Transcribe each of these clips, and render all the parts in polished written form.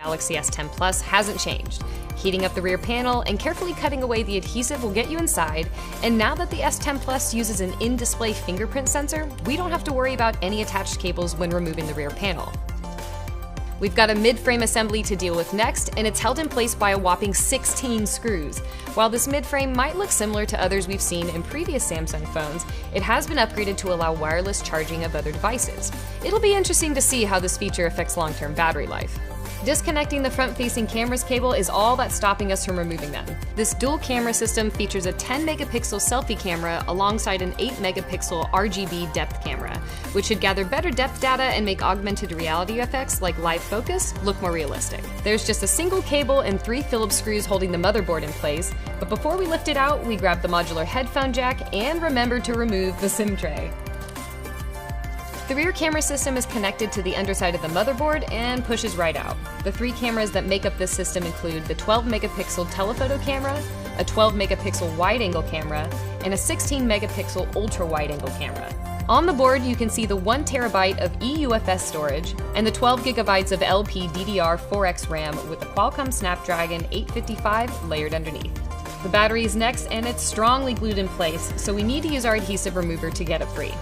Galaxy S10 Plus hasn't changed. Heating up the rear panel and carefully cutting away the adhesive will get you inside, and now that the S10 Plus uses an in-display fingerprint sensor, we don't have to worry about any attached cables when removing the rear panel. We've got a mid-frame assembly to deal with next, and it's held in place by a whopping 16 screws. While this mid-frame might look similar to others we've seen in previous Samsung phones, it has been upgraded to allow wireless charging of other devices. It'll be interesting to see how this feature affects long-term battery life. Disconnecting the front-facing camera's cable is all that's stopping us from removing them. This dual camera system features a 10-megapixel selfie camera alongside an 8-megapixel RGB depth camera, which should gather better depth data and make augmented reality effects like live focus look more realistic. There's just a single cable and 3 Phillips screws holding the motherboard in place, but before we lift it out, we grab the modular headphone jack and remember to remove the SIM tray. The rear camera system is connected to the underside of the motherboard and pushes right out. The 3 cameras that make up this system include the 12-megapixel telephoto camera, a 12-megapixel wide-angle camera, and a 16-megapixel ultra-wide-angle camera. On the board, you can see the 1 terabyte of eUFS storage and the 12 gigabytes of LPDDR4X RAM with the Qualcomm Snapdragon 855 layered underneath. The battery is next, and it's strongly glued in place, so we need to use our adhesive remover to get it free.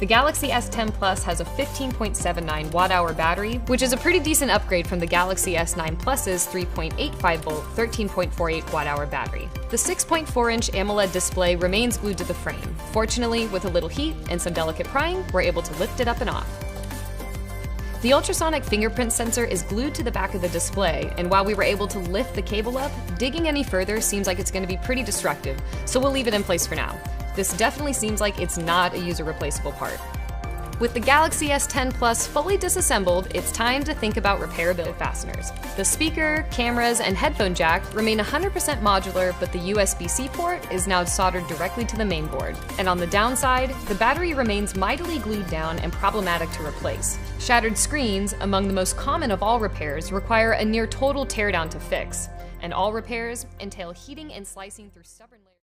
The Galaxy S10 Plus has a 15.79 watt-hour battery, which is a pretty decent upgrade from the Galaxy S9 Plus's 3.85-volt, 13.48 watt-hour battery. The 6.4-inch AMOLED display remains glued to the frame. Fortunately, with a little heat and some delicate prying, we're able to lift it up and off. The ultrasonic fingerprint sensor is glued to the back of the display, and while we were able to lift the cable up, digging any further seems like it's going to be pretty destructive, so we'll leave it in place for now. This definitely seems like it's not a user-replaceable part. With the Galaxy S10 Plus fully disassembled, it's time to think about repairability fasteners. The speaker, cameras, and headphone jack remain 100% modular, but the USB-C port is now soldered directly to the main board. And on the downside, the battery remains mightily glued down and problematic to replace. Shattered screens, among the most common of all repairs, require a near total teardown to fix. And all repairs entail heating and slicing through stubborn layers.